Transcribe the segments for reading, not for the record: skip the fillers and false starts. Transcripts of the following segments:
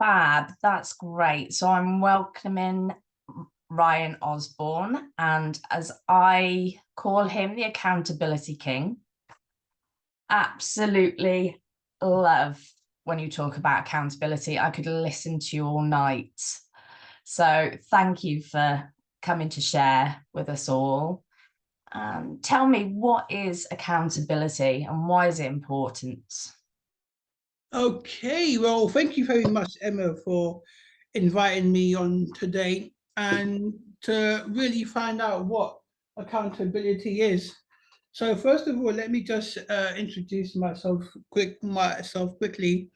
Fab, that's great. So I'm welcoming Ryan Osborne, and as I call him, the accountability king. Absolutely love when you talk about accountability. I could listen to you all night. So thank you for coming to share with us all. Tell me, what is accountability and why is it important? Okay, well, thank you very much, Emma, for inviting me on today and to really find out what accountability is. So first of all, let me just introduce myself quickly.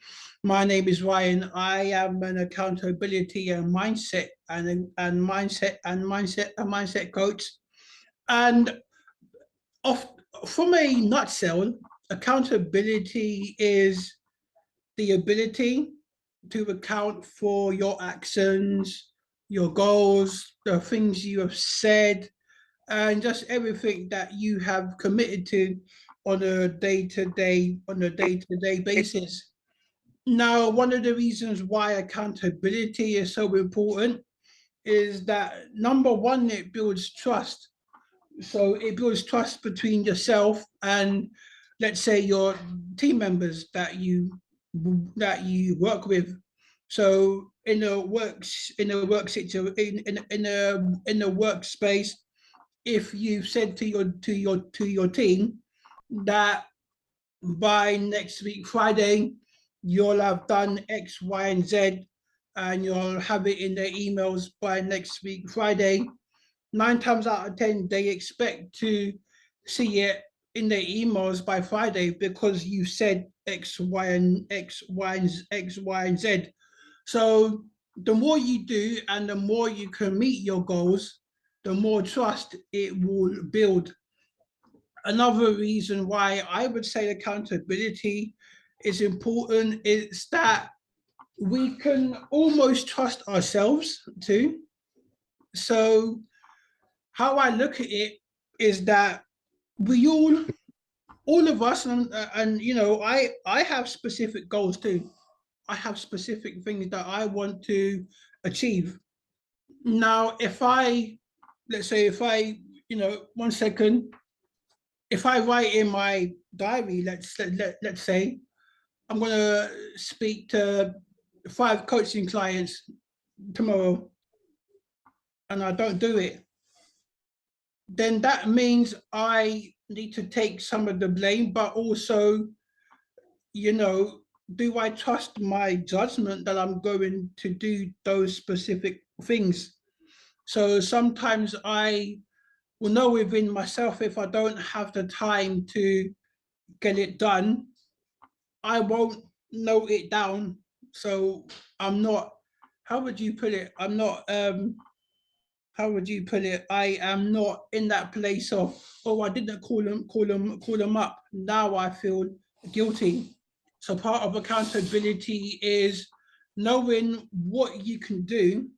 My name is Ryan. I am an accountability and mindset coach. And off, from a nutshell, accountability is the ability to account for your actions, your goals, the things you have said, and just everything that you have committed to on a day-to-day basis. Now, one of the reasons why accountability is so important is that number one, it builds trust. So it builds trust between yourself and, let's say, your team members that you work with. So in a workspace, if you've said to your team that by next week Friday you'll have done X, Y, and Z, and you'll have it in their emails by next week Friday, 9 times out of 10 they expect to see it in their emails by Friday because you said X, Y, and Z. So the more you do and the more you can meet your goals, the more trust it will build. Another reason why I would say accountability is important is that we can almost trust ourselves too. So how I look at it is that we all of us, and I have specific goals too. I have specific things that I want to achieve. Now, let's say, if I, 1 second, if I write in my diary, let's say, I'm going to speak to 5 coaching clients tomorrow, and I don't do it, then that means I need to take some of the blame, but also, do I trust my judgment that I'm going to do those specific things? So sometimes I will know within myself, if I don't have the time to get it done, I won't note it down. So I'm not, how would you put it? I am not in that place of, oh, I didn't call them up. Now I feel guilty. So part of accountability is knowing what you can do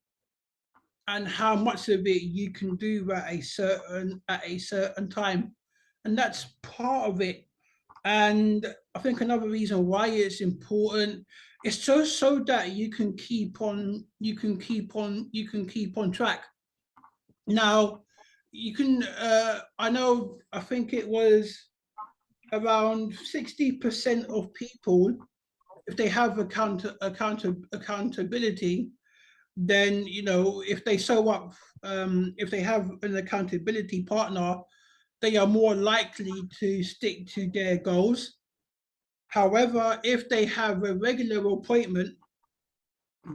and how much of it you can do at a certain time. And that's part of it. And I think another reason why it's important is just so that you can keep on track. Now, I think it was around 60% of people, if they have accountability, then, if they show up, if they have an accountability partner, they are more likely to stick to their goals. However, if they have a regular appointment,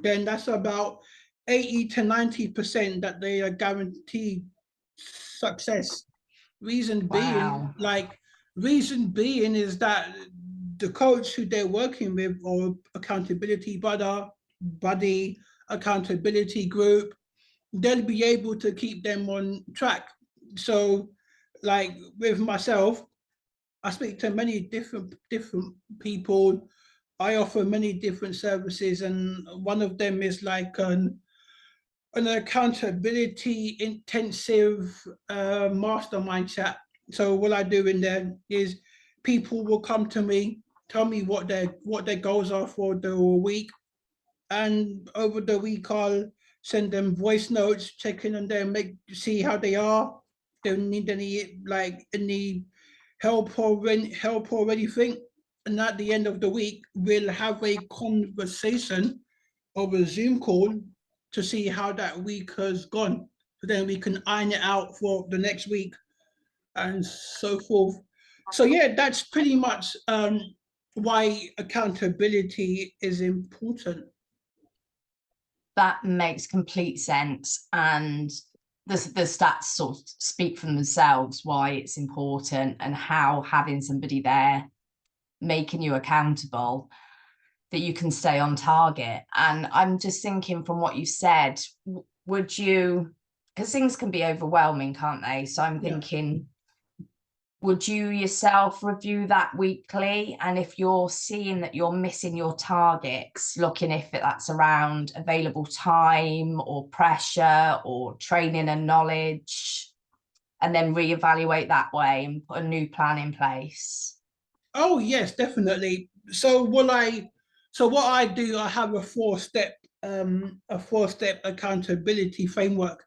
then that's about 80 to 90% that they are guaranteed success. Reason being, Wow. is that the coach who they're working with, or accountability buddy, accountability group, they'll be able to keep them on track. So, like with myself, I speak to many different people. I offer many different services, and one of them is like an accountability intensive mastermind chat. So what I do in there is, people will come to me, tell me what their goals are for the week, and over the week I'll send them voice notes, check in on them, see how they are. Don't need any help or anything. And at the end of the week, we'll have a conversation over a Zoom call to see how that week has gone. So then we can iron it out for the next week and so forth. So yeah, that's pretty much why accountability is important. That makes complete sense. And the stats sort of speak for themselves why it's important and how having somebody there making you accountable that you can stay on target. And I'm just thinking from what you said, would you, because things can be overwhelming, can't they? So I'm thinking, would you yourself review that weekly? And if you're seeing that you're missing your targets, looking if that's around available time or pressure or training and knowledge, and then reevaluate that way and put a new plan in place? Oh yes, definitely. So what I do, I have a four-step accountability framework.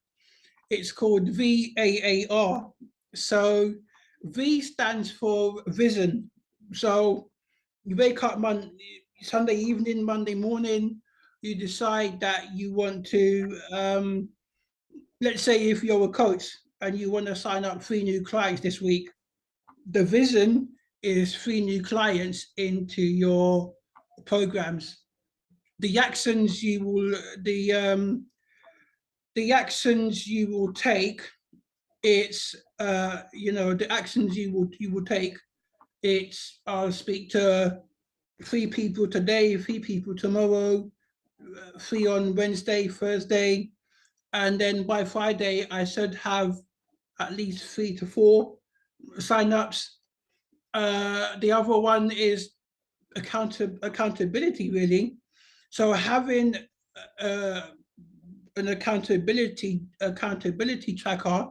It's called VAAR. So V stands for vision. So you wake up Sunday evening, Monday morning, you decide that you want to, let's say if you're a coach and you want to sign up 3 new clients this week, the vision is 3 new clients into your programs. The actions you will the actions you will take, it's the actions you will take, it's I'll speak to 3 people today, 3 people tomorrow, 3 on Wednesday, Thursday, and then by Friday I should have at least 3 to 4 sign-ups. The other one is accountability, really. So having uh, an accountability tracker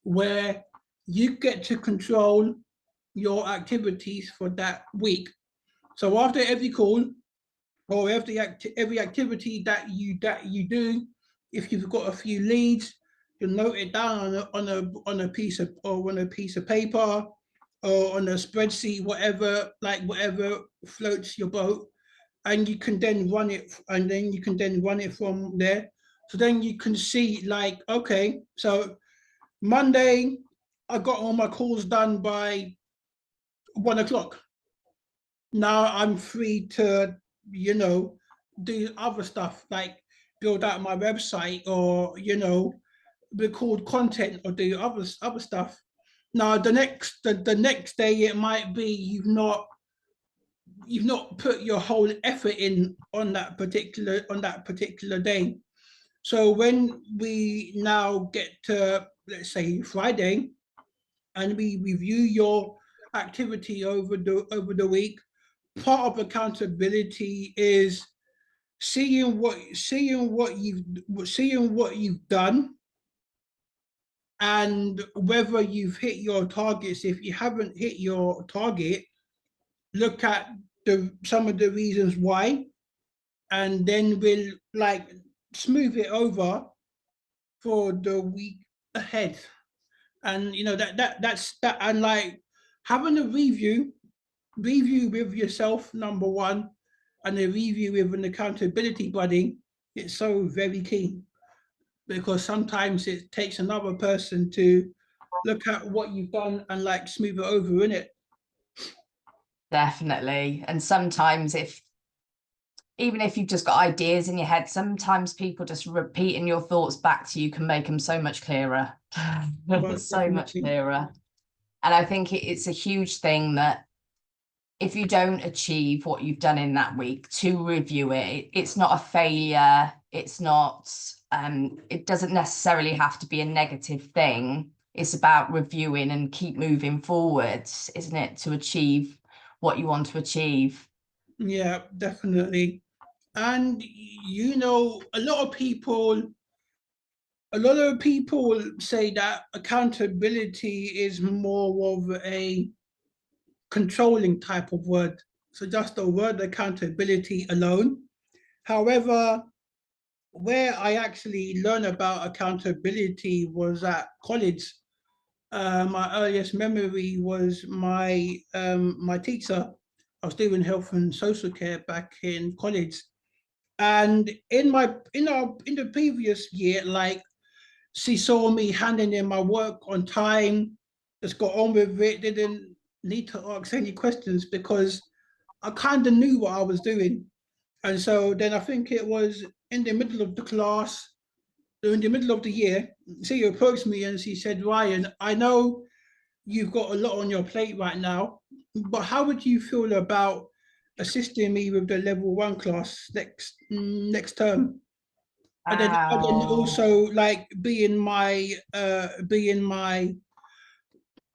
where you get to control your activities for that week. So after every call or every activity that you do, if you've got a few leads, you'll note it down on a piece of paper or on a spreadsheet, whatever floats your boat, and you can then run it from there. So then you can see, like, okay, so Monday I got all my calls done by 1 o'clock. Now I'm free to, do other stuff like build out my website or, record content or do other stuff. Now the next day it might be you've not put your whole effort in on that particular day. So when we now get to, let's say, Friday, and we review your activity over the week, part of accountability is seeing what you've done and whether you've hit your targets. If you haven't hit your target, look at some of the reasons why, and then we'll like smooth it over for the week ahead. And that's that. And like having a review with yourself, number one, and a review with an accountability buddy, it's so very key, because sometimes it takes another person to look at what you've done and like smooth it over in it. Definitely. And sometimes even if you've just got ideas in your head, sometimes people just repeating your thoughts back to you can make them so much clearer. So much clearer. And I think it's a huge thing that if you don't achieve what you've done in that week, to review it. It's not a failure. It's not, it doesn't necessarily have to be a negative thing. It's about reviewing and keep moving forwards, isn't it, to achieve what you want to achieve? Yeah, definitely. And a lot of people say that accountability is more of a controlling type of word. So just the word accountability alone However, where I actually learned about accountability was at college. My earliest memory was my teacher. I was doing health and social care back in college, and in the previous year, like, she saw me handing in my work on time, just got on with it, didn't need to ask any questions because I kind of knew what I was doing. And so then I think it was in the middle of the class, in the middle of the year, she approached me and she said, Ryan, I know you've got a lot on your plate right now, but how would you feel about assisting me with the level 1 class next term? And then Wow. also like being my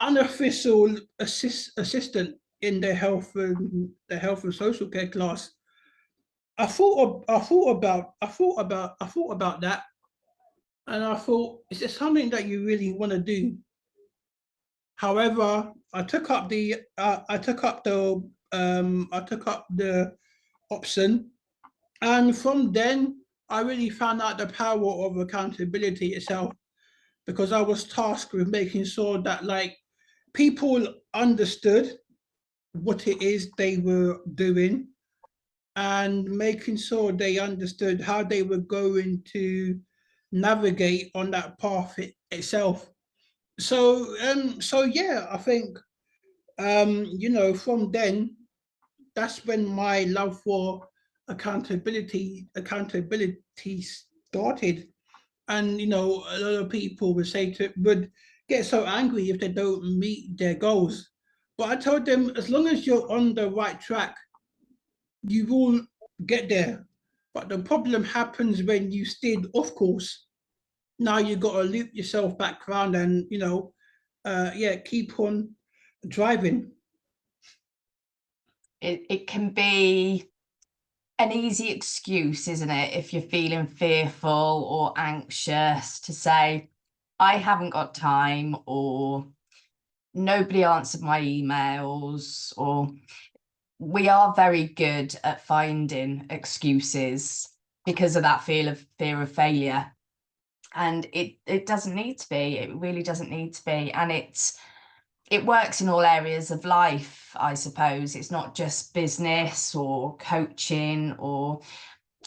unofficial assistant in the health and social care class. I thought about that, and I thought, is it something that you really want to do? However, I took up the option, and from then I really found out the power of accountability itself, because I was tasked with making sure that, like, people understood what it is they were doing, and making sure they understood how they were going to navigate on that path itself. So yeah, I think from then, that's when my love for accountability started. And a lot of people would get so angry if they don't meet their goals. But I told them, as long as you're on the right track, you will get there. But the problem happens when you steered off course. Now you got to loop yourself back around and yeah, keep on driving. It can be an easy excuse, isn't it, if you're feeling fearful or anxious, to say, I haven't got time, or nobody answered my emails, or we are very good at finding excuses because of that fear of failure. And it doesn't need to be. It really doesn't need to be. And it works in all areas of life, I suppose. It's not just business or coaching, or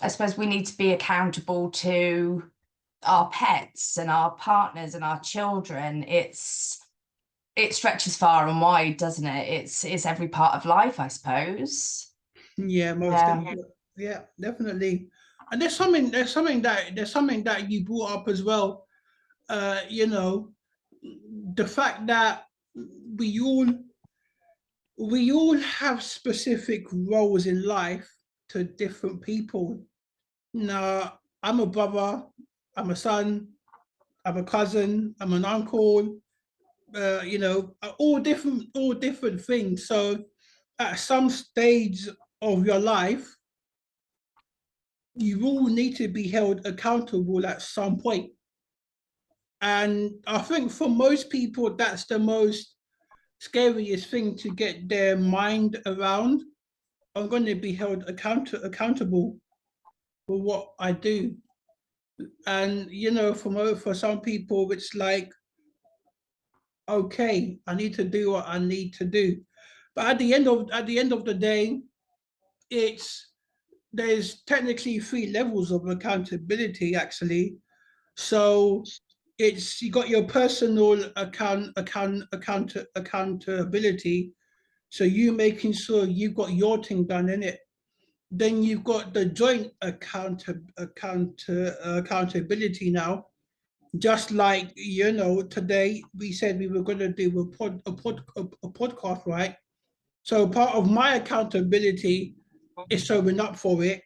I suppose we need to be accountable to our pets and our partners and our children. It stretches far and wide, doesn't it? It's every part of life, I suppose. Yeah, most Yeah. definitely. Yeah, definitely. And there's something that you brought up as well. You know, the fact that we all we all have specific roles in life to different people. Now, I'm a brother, I'm a son, I'm a cousin, I'm an uncle. All different things. So, at some stage of your life, you will need to be held accountable at some point. And I think for most people, that's the most scariest thing to get their mind around. I'm going to be held accountable for what I do. And for some people, it's like, okay, I need to do what I need to do. But at the end of the day, it's there's technically 3 levels of accountability actually. So it's you got your personal accountability. So you making sure you've got your thing done in it. Then you've got the joint accountability now. Just like today we said we were going to do a podcast, right? So part of my accountability is showing up for it,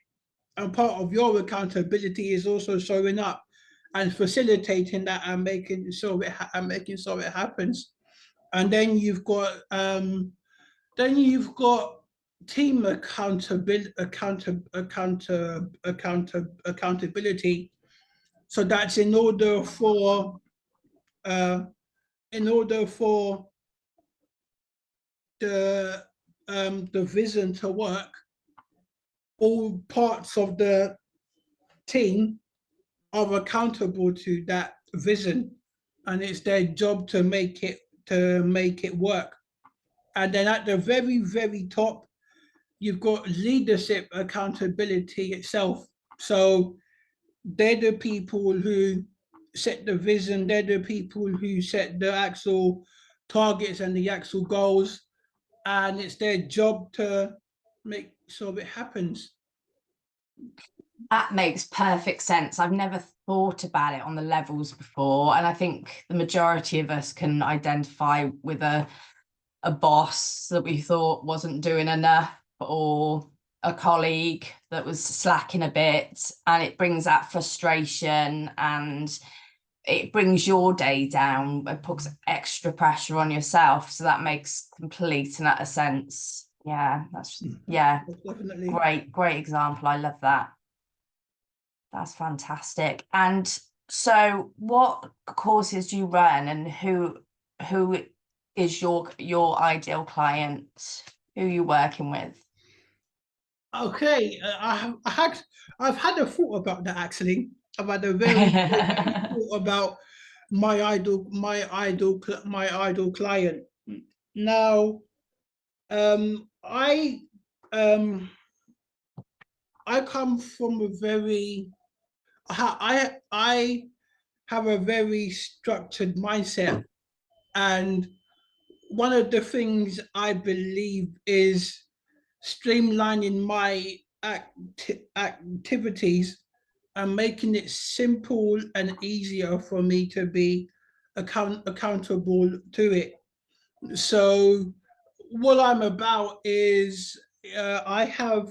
and part of your accountability is also showing up and facilitating that and making sure it happens. And then you've got team accountability. So that's uh, in order for the vision to work, all parts of the team are accountable to that vision, and it's their job to make it work. And then at the very, very top, you've got leadership accountability itself. So they're the people who set the vision, they're the people who set the actual targets and the actual goals, and it's their job to make sure it happens. That makes perfect sense. I've never thought about it on the levels before. And I think the majority of us can identify with a boss that we thought wasn't doing enough, or a colleague that was slacking a bit, and it brings that frustration and it brings your day down. It puts extra pressure on yourself. So that makes complete and utter sense. Yeah, that's Definitely. great example. I love that. That's fantastic. And so what courses do you run, and who is your ideal client? Who are you working with? Okay, I've had a thought about that actually. I've had a very thought about my idol client. Now, um, I come from a very I have a very structured mindset, and one of the things I believe is streamlining my activities and making it simple and easier for me to be accountable to it. So what I'm about is uh, I have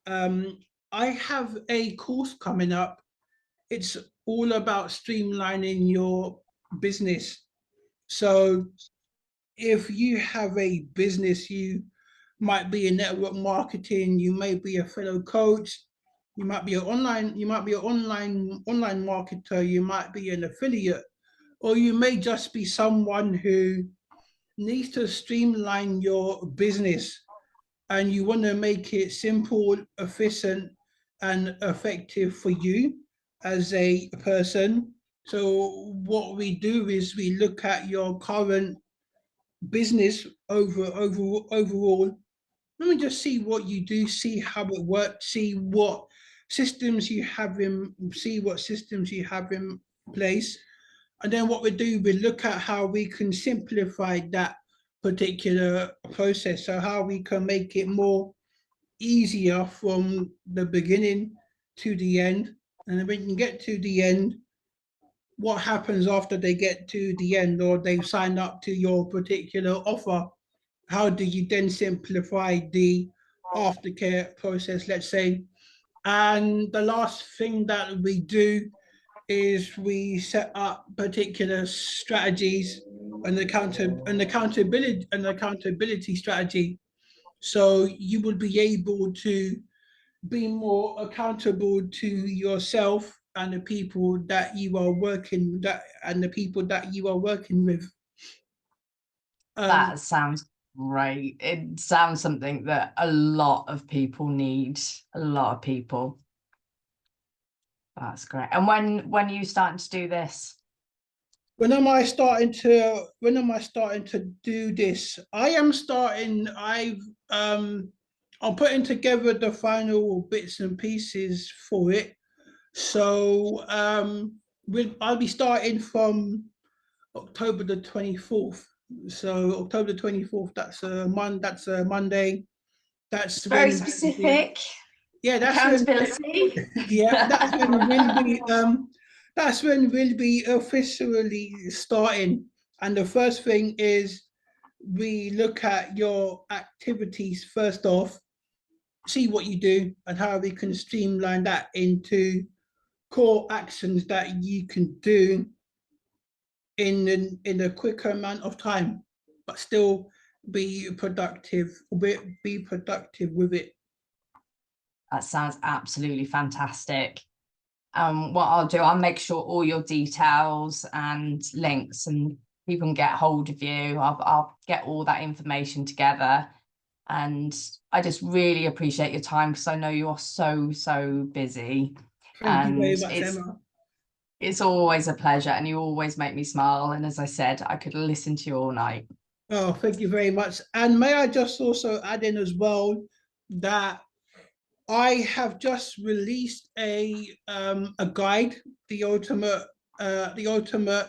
um, I have a course coming up. It's all about streamlining your business. So if you have a business, you might be in network marketing, you may be a fellow coach, you might be an online marketer, you might be an affiliate, or you may just be someone who needs to streamline your business and you want to make it simple, efficient, and effective for you as a person. So what we do is we look at your current business overall. Let me just see what you do, see how it works, see what systems you have in place. And then what we do, we look at how we can simplify that particular process. So how we can make it more easier from the beginning to the end. And then when you get to the end, what happens after they get to the end or they've signed up to your particular offer? How do you then simplify the aftercare process, let's say? And the last thing that we do is we set up particular strategies and accountability strategy. So you would be able to be more accountable to yourself and the people that you are working with. That sounds great. It sounds something that a lot of people need. A lot of people. That's great. And when are you starting to do this? When am I starting to do this? I'm putting together the final bits and pieces for it. So I'll be starting from October the 24th. So October the 24th, that's a Monday. It's That's very when specific. yeah, that's when Accountability. yeah, that's when we'll be officially starting. And the first thing is we look at your activities first off, see what you do and how we can streamline that into core actions that you can do in a quicker amount of time, but still be productive with it. That sounds absolutely fantastic. What I'll do, I'll make sure all your details and links and people can get hold of you. I'll get all that information together. And I just really appreciate your time, because I know you're so busy. Thank you And very much, Emma. it's always a pleasure, and you always make me smile. And as I said, I could listen to you all night. Oh, thank you very much. And may I just also add in as well that I have just released a guide, the ultimate the ultimate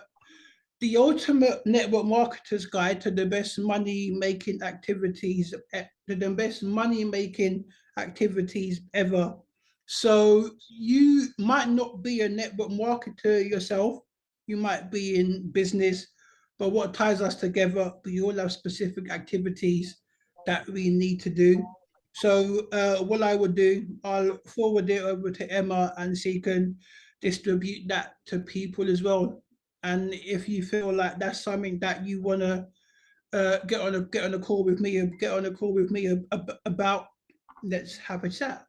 the ultimate network marketer's guide to the best money making activities, to the best money making activities ever. So you might not be a network marketer yourself, you might be in business, but what ties us together, we all have specific activities that we need to do. So what I would do, I'll forward it over to Emma and she can distribute that to people as well. And if you feel like that's something that you want to get on a call with me, about, let's have a chat,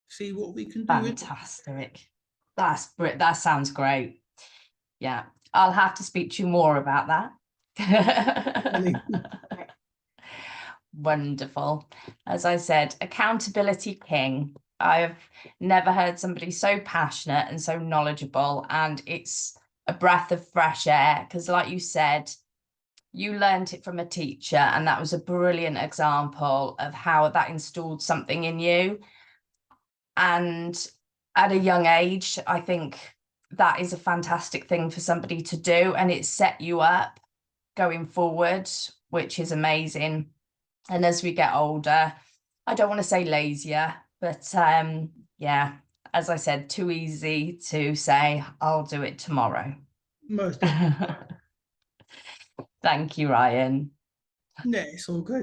see what we can do. Fantastic. That sounds great. Yeah, I'll have to speak to you more about that. Wonderful. As I said, accountability king. I've never heard somebody so passionate and so knowledgeable, and it's a breath of fresh air, because like you said, you learned it from a teacher, and that was a brilliant example of how that installed something in you. And at a young age, I think that is a fantastic thing for somebody to do, and it set you up going forward, which is amazing. And as we get older, I don't want to say lazier, but yeah, as I said, too easy to say, I'll do it tomorrow. Most definitely. Thank you, Ryan. Yeah, it's all good.